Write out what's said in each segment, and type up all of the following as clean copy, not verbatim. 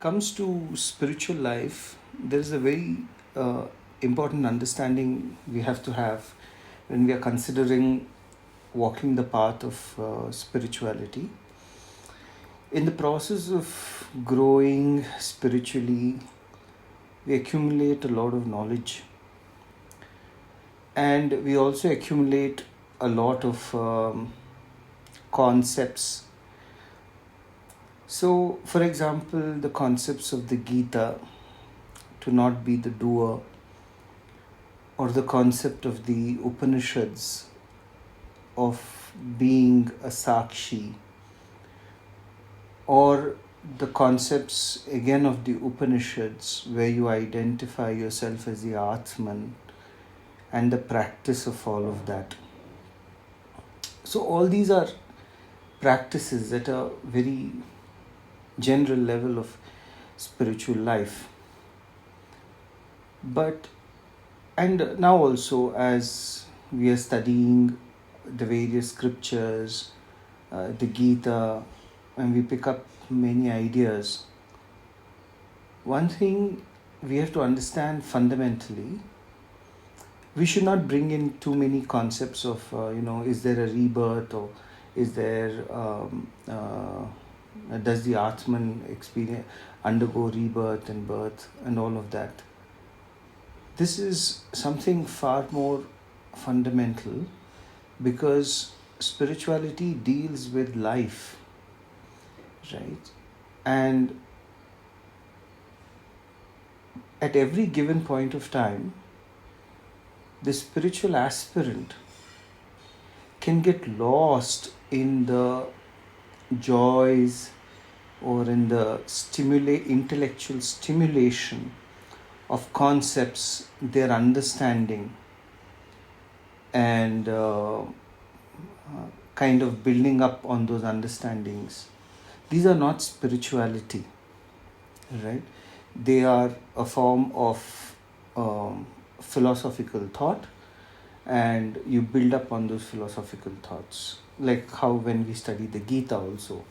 comes to spiritual life, there is a very uh, important understanding we have to have when we are considering walking the path of spirituality. In the process of growing spiritually, we accumulate a lot of knowledge, and we also accumulate a lot of concepts. So, for example, the concepts of the Gita, to not be the doer, or the concept of the Upanishads of being a Sakshi, or the concepts again of the Upanishads where you identify yourself as the Atman and the practice of all of that. So, all these are practices at a very general level of spiritual life. But and now also, as we are studying the various scriptures, the Gita, and we pick up many ideas, one thing we have to understand fundamentally, we should not bring in too many concepts of, is there a rebirth, or is there, does the Atman experience undergo rebirth and birth and all of that. This is something far more fundamental, because spirituality deals with life, right? And at every given point of time, the spiritual aspirant can get lost in the joys or in the intellectual stimulation of concepts, their understanding, and kind of building up on those understandings. These are not spirituality, right? They are a form of philosophical thought, and you build up on those philosophical thoughts. Like how when we study the Gita also,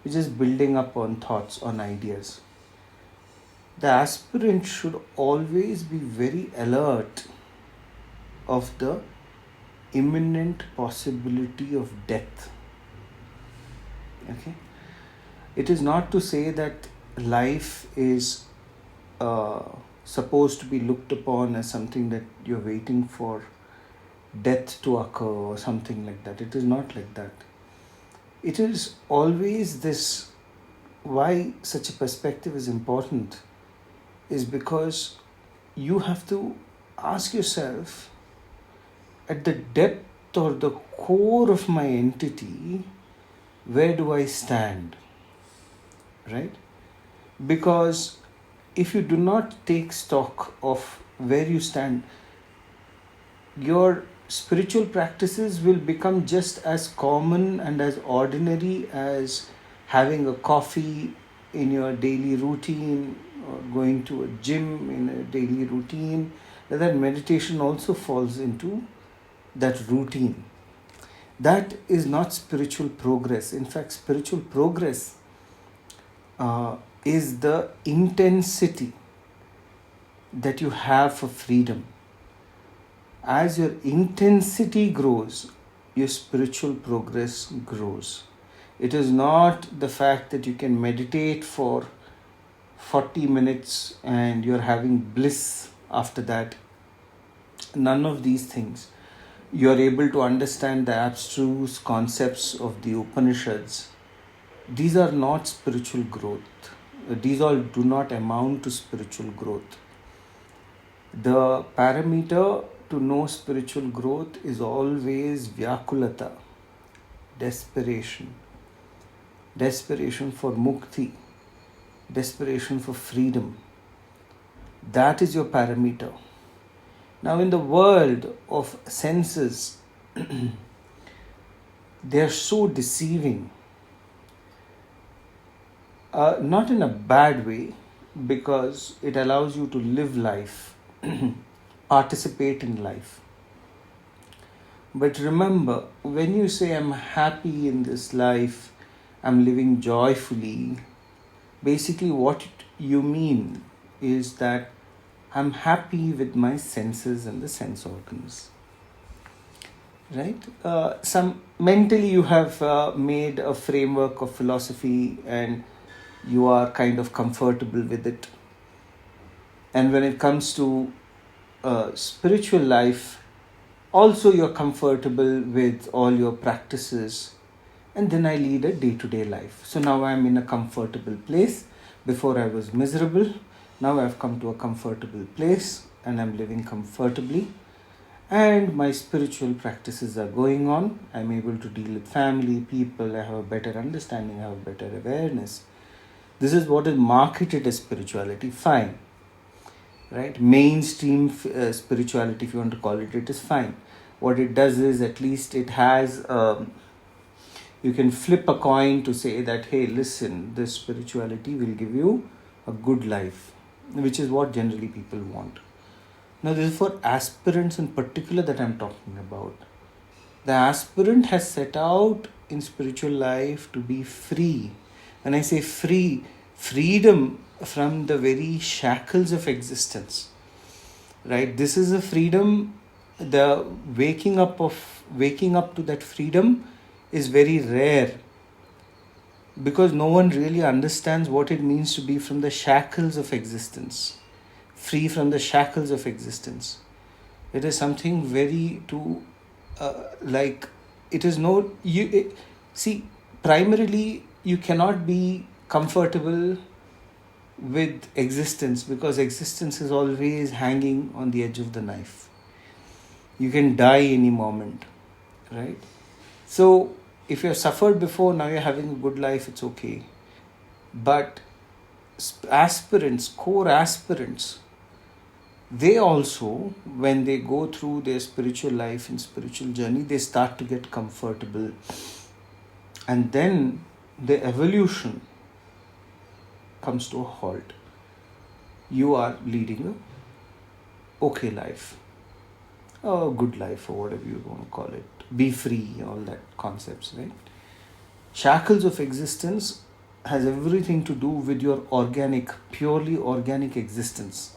we're just building up on thoughts, on ideas. The aspirant should always be very alert of the imminent possibility of death. Okay? It is not to say that life is supposed to be looked upon as something that you're waiting for death to occur or something like that. It is not like that. It is always this. Why such a perspective is important is because you have to ask yourself, at the depth or the core of my entity, where do I stand? Right? Because if you do not take stock of where you stand, your spiritual practices will become just as common and as ordinary as having a coffee in your daily routine, or going to a gym in a daily routine. That meditation also falls into that routine. That is not spiritual progress. In fact, spiritual progress is the intensity that you have for freedom. As your intensity grows, your spiritual progress grows. It is not the fact that you can meditate for 40 minutes and you're having bliss after that. None of these things. You're able to understand the abstruse concepts of the Upanishads. These are not spiritual growth. These all do not amount to spiritual growth. The parameter to know spiritual growth is always vyakulata, desperation. Desperation for mukti, desperation for freedom. That is your parameter. Now, in the world of senses, they are so deceiving. Not in a bad way, because it allows you to live life, participate in life. But remember, when you say I'm happy in this life, I'm living joyfully, basically what you mean is that I'm happy with my senses and the sense organs, right? Some mentally you have made a framework of philosophy and you are kind of comfortable with it. And when it comes to spiritual life, also you're comfortable with all your practices. And then I lead a day-to-day life. So now I'm in a comfortable place. Before I was miserable. Now I've come to a comfortable place and I'm living comfortably. And my spiritual practices are going on. I'm able to deal with family, people. I have a better understanding. I have a better awareness. This is what is marketed as spirituality. Fine. Right? Mainstream spirituality, if you want to call it, it is fine. What it does is at least it has... you can flip a coin to say that, hey, listen, this spirituality will give you a good life, which is what generally people want. Now, this is for aspirants in particular that I'm talking about. The aspirant has set out in spiritual life to be free. When I say free, freedom from the very shackles of existence. Right? This is a freedom. The waking up to that freedom is very rare, because no one really understands what it means to be from the shackles of existence, free from the shackles of existence. It is something very to like, it is no, see, primarily you cannot be comfortable with existence, because existence is always hanging on the edge of the knife. You can die any moment, right? So if you have suffered before, now you're having a good life, it's okay. But aspirants, core aspirants, they also, when they go through their spiritual life and spiritual journey, they start to get comfortable. And then the evolution comes to a halt. You are leading a okay life, a good life, or whatever you want to call it. Be free, all that concepts, right? Shackles of existence has everything to do with your organic, purely organic existence.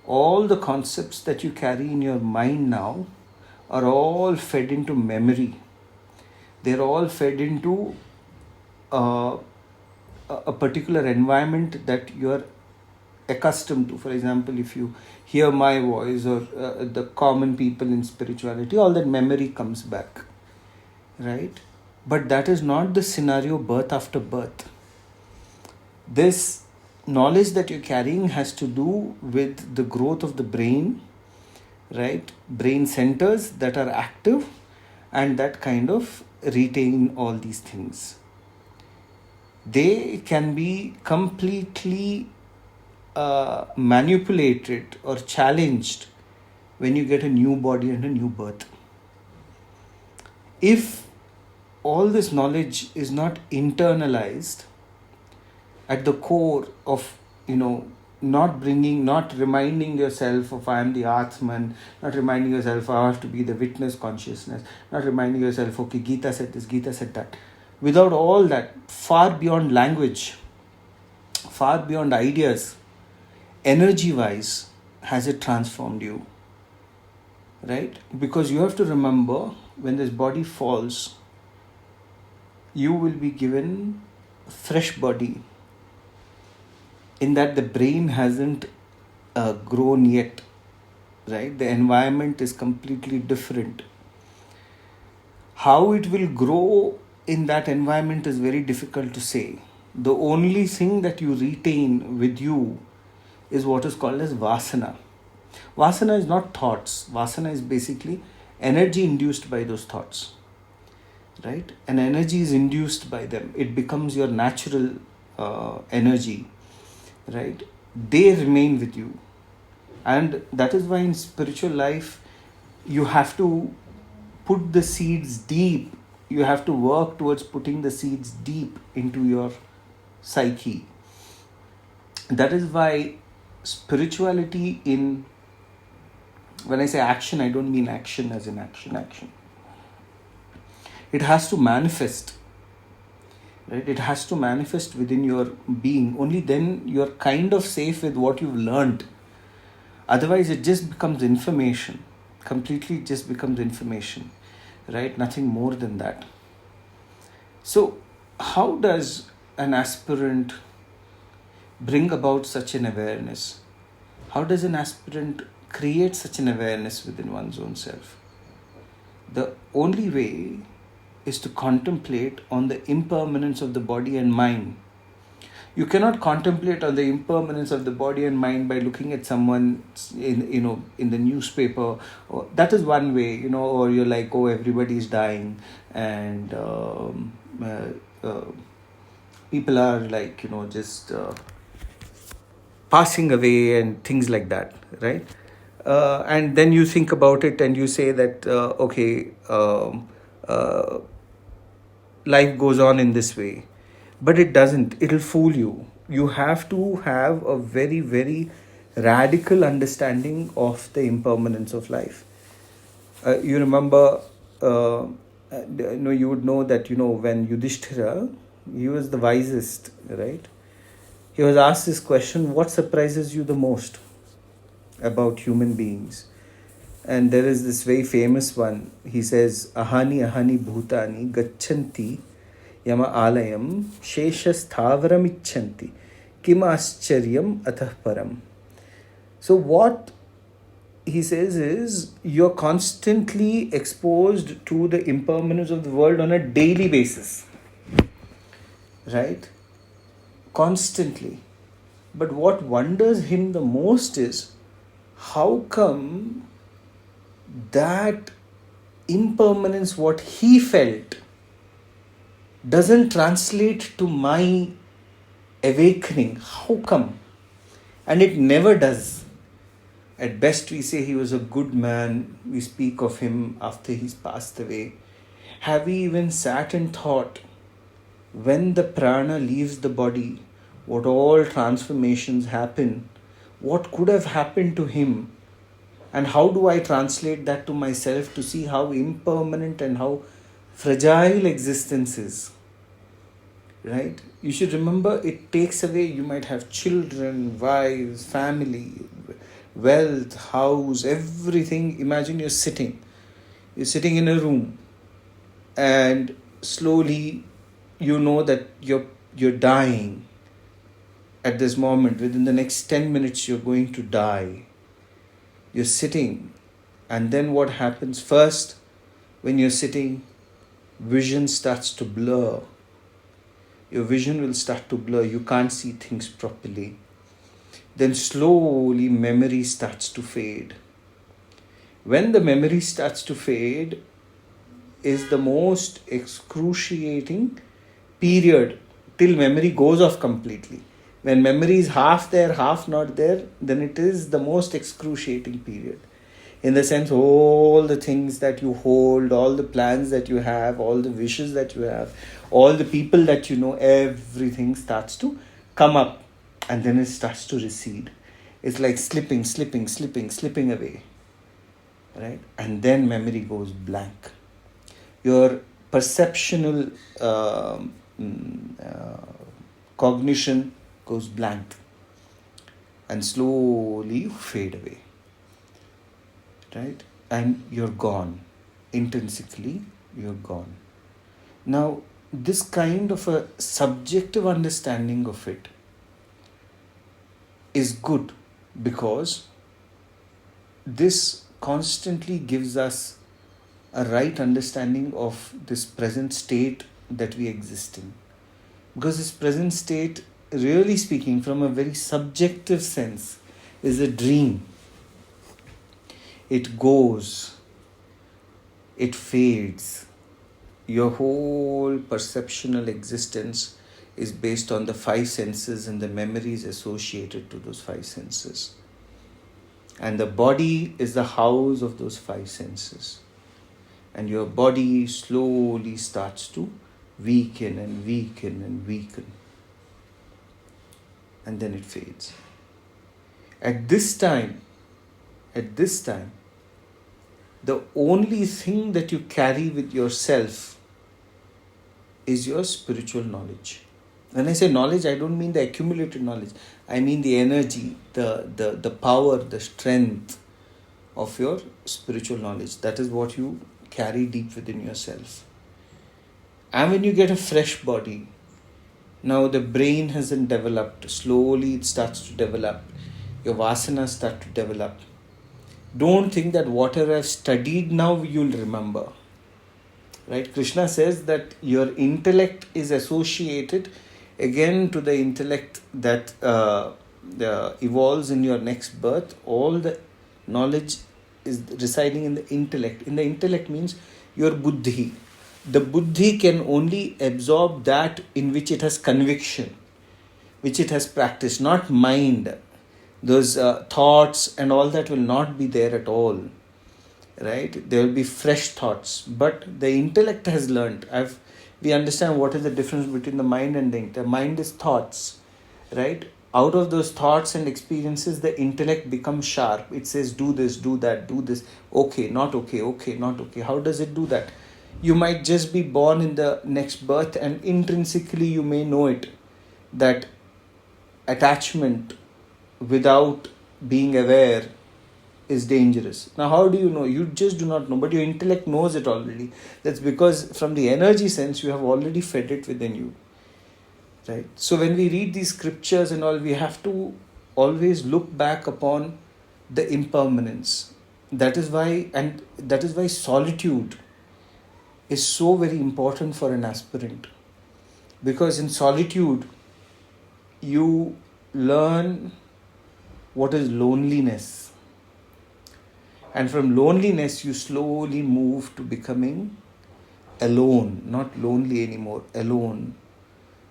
All the concepts that you carry in your mind now are all fed into memory. They're all fed into a particular environment that you're accustomed to. For example, if you hear my voice or the common people in spirituality, all that memory comes back, right? But that is not the scenario birth after birth. This knowledge that you're carrying has to do with the growth of the brain, right? Brain centers that are active and that kind of retain all these things. They can be completely manipulated or challenged when you get a new body and a new birth. If all this knowledge is not internalized at the core of, not reminding yourself of I am the Atman, not reminding yourself I have to be the witness consciousness, not reminding yourself, okay, Gita said this, Gita said that. Without all that, far beyond language, far beyond ideas, energy-wise, has it transformed you? Right? Because you have to remember, when this body falls, you will be given a fresh body, in that the brain hasn't grown yet, right? The environment is completely different. How it will grow in that environment is very difficult to say. The only thing that you retain with you is what is called as vasana. Vasana is not thoughts. Vasana is basically energy induced by those thoughts, right? And energy is induced by them. It becomes your natural energy, right? They remain with you. And that is why in spiritual life, you have to put the seeds deep. You have to work towards putting the seeds deep into your psyche. That is why spirituality, when I say action, I don't mean action as in action. It has to manifest. right? It has to manifest within your being. Only then you're kind of safe with what you've learned. Otherwise, it just becomes information. Completely just becomes information, right? Nothing more than that. So, how does an aspirant bring about such an awareness? How does an aspirant create such an awareness within one's own self? The only way is to contemplate on the impermanence of the body and mind. You cannot contemplate on the impermanence of the body and mind by looking at someone in the newspaper. Or, that is one way, or you're like, oh, everybody's dying, and people are like, just passing away and things like that, right? And then you think about it and you say that, okay, life goes on in this way. But it doesn't. It'll fool you. You have to have a very, very radical understanding of the impermanence of life. You remember, you would know that, when Yudhishthira, he was the wisest, right? He was asked this question, what surprises you the most about human beings? And there is this very famous one. He says, Ahani ahani bhutani gachanti yama alayam sheshasthavaram icchanti kim ascharyam atah param. So what he says is, you're constantly exposed to the impermanence of the world on a daily basis, right? Constantly. But what wonders him the most is, how come that impermanence, what he felt, doesn't translate to my awakening? How come? And it never does. At best, we say he was a good man. We speak of him after he's passed away. Have we even sat and thought, when the prana leaves the body, what all transformations happen? What could have happened to him? And how do I translate that to myself to see how impermanent and how fragile existence is? Right? You should remember, it takes away, you might have children, wives, family, wealth, house, everything. Imagine you're sitting in a room, and slowly you know that you're dying at this moment. Within the next 10 minutes you're going to die. You're sitting, and then what happens? First, when you're sitting, vision starts to blur. Your vision will start to blur. You can't see things properly. Then slowly memory starts to fade. When the memory starts to fade is the most excruciating period, till memory goes off completely. When memory is half there, half not there, then it is the most excruciating period. In the sense, all the things that you hold, all the plans that you have, all the wishes that you have, all the people that you know, everything starts to come up, and then it starts to recede. It's like slipping away, right? And then memory goes blank. Your perceptual cognition goes blank, and slowly you fade away, right? And you're gone. Intrinsically, you're gone. Now, this kind of a subjective understanding of it is good, because this constantly gives us a right understanding of this present state that we exist in. Because this present state, really speaking, from a very subjective sense, is a dream. It goes, it fades. Your whole perceptual existence is based on the five senses and the memories associated to those five senses. And the body is the house of those five senses. And your body slowly starts to weaken and weaken and weaken. And then it fades. At this time, the only thing that you carry with yourself is your spiritual knowledge. When I say knowledge, I don't mean the accumulated knowledge. I mean the energy, the power, the strength of your spiritual knowledge. That is what you carry deep within yourself. And when you get a fresh body, now the brain hasn't developed. Slowly it starts to develop. Your vasanas start to develop. Don't think that whatever I've studied now you'll remember. Right? Krishna says that your intellect is associated again to the intellect that evolves in your next birth. All the knowledge is residing in the intellect. In the intellect means your buddhi. The buddhi can only absorb that in which it has conviction, which it has practiced, not mind. Those thoughts and all that will not be there at all. Right? There will be fresh thoughts. But the intellect has learned. We understand what is the difference between the mind and the intellect. The mind is thoughts. Right? Out of those thoughts and experiences, the intellect becomes sharp. It says, do this, do that, do this. Okay, not okay, okay, not okay. How does it do that? You might just be born in the next birth and intrinsically you may know it. That attachment without being aware is dangerous. Now, how do you know? You just do not know, but your intellect knows it already. That's because from the energy sense, you have already fed it within you. Right? So when we read these scriptures and all, we have to always look back upon the impermanence. That is why solitude is so very important for an aspirant. Because in solitude, you learn what is loneliness. And from loneliness, you slowly move to becoming alone, not lonely anymore, alone.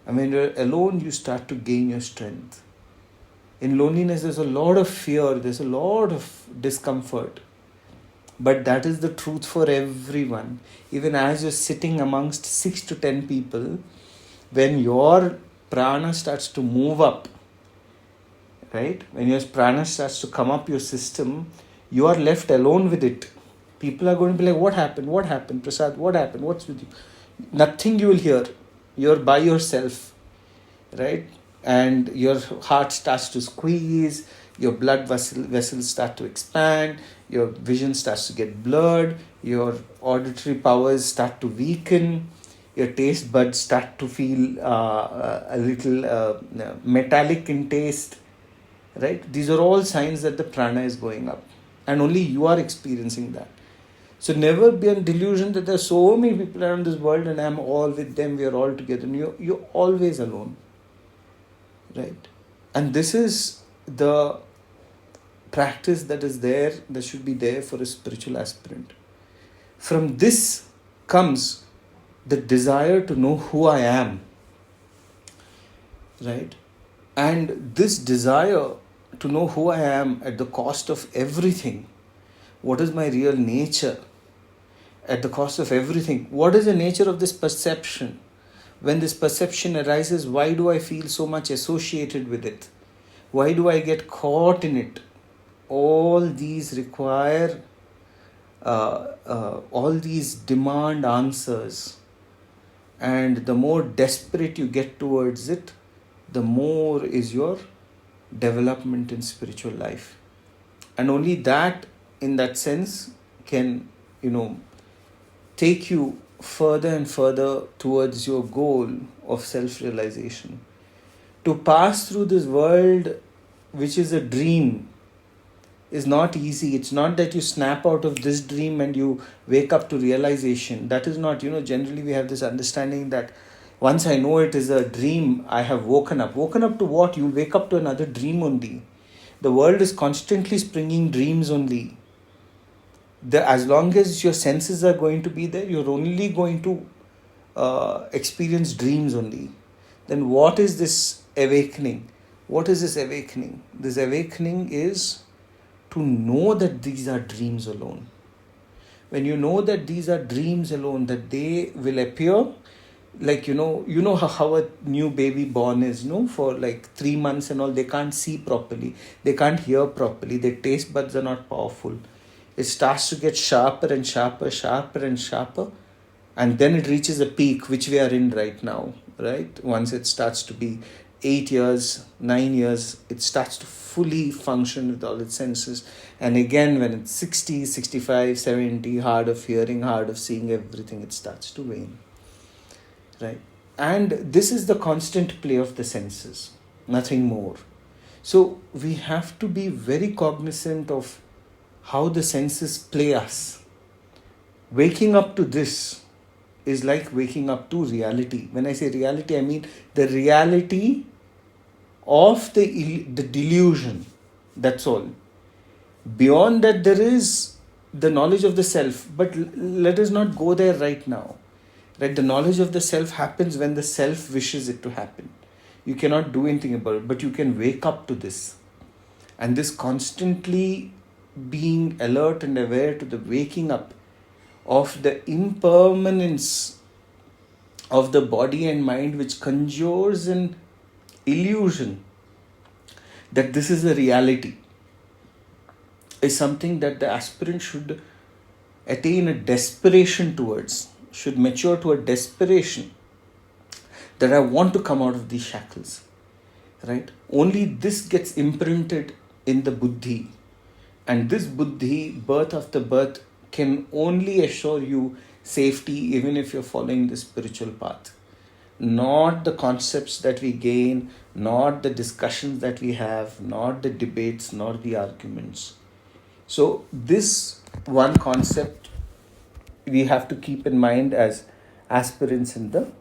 And when you're alone, you start to gain your strength. In loneliness, there's a lot of fear, there's a lot of discomfort. But that is the truth for everyone. Even as you're sitting amongst 6 to 10 people, when your prana starts to move up, right? When your prana starts to come up your system, you are left alone with it. People are going to be like, what happened? What happened? Prasad, what happened? What's with you? Nothing you will hear. You're by yourself, right? And your heart starts to squeeze, your blood vessels start to expand, your vision starts to get blurred, your auditory powers start to weaken, your taste buds start to feel a little metallic in taste, right? These are all signs that the prana is going up, and only you are experiencing that. So never be in delusion that there are so many people around this world and I'm all with them, we are all together. You're always alone, right? And this is the practice that is there, that should be there for a spiritual aspirant. From this comes the desire to know who I am, right? And this desire to know who I am at the cost of everything. What is my real nature? At the cost of everything. What is the nature of this perception? When this perception arises, why do I feel so much associated with it? Why do I get caught in it? All these require, all these demand answers. And the more desperate you get towards it, the more is your development in spiritual life. And only that, in that sense, can, take you further and further towards your goal of self-realization. To pass through this world, which is a dream, is not easy. It's not that you snap out of this dream and you wake up to realization. That is not, generally we have this understanding that once I know it is a dream, I have woken up. Woken up to what? You'll wake up to another dream only. The world is constantly springing dreams only. As long as your senses are going to be there, you're only going to experience dreams only. Then what is this awakening? What is this awakening? This awakening is to know that these are dreams alone. When you know that these are dreams alone, that they will appear, like, how a new baby born is, for like 3 months and all, they can't see properly, they can't hear properly, their taste buds are not powerful. It starts to get sharper and sharper, sharper and sharper. And then it reaches a peak, which we are in right now, right? Once it starts to be 8 years, 9 years, it starts to fully function with all its senses. And again, when it's 60, 65, 70, hard of hearing, hard of seeing, everything, it starts to wane, right? And this is the constant play of the senses, nothing more. So we have to be very cognizant of how the senses play us. Waking up to this is like waking up to reality. When I say reality, I mean the reality of the delusion. That's all. Beyond that, there is the knowledge of the self, but let us not go there right now. Right? The knowledge of the self happens when the self wishes it to happen. You cannot do anything about it, but you can wake up to this. And this constantly being alert and aware to the waking up of the impermanence of the body and mind, which conjures an illusion that this is a reality, is something that the aspirant should attain a desperation towards, should mature to a desperation that I want to come out of these shackles, right? Only this gets imprinted in the buddhi, and this buddhi, birth after birth, can only assure you safety even if you're following the spiritual path. Not the concepts that we gain, not the discussions that we have, not the debates, not the arguments. So this one concept we have to keep in mind as aspirants in the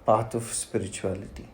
path of spirituality.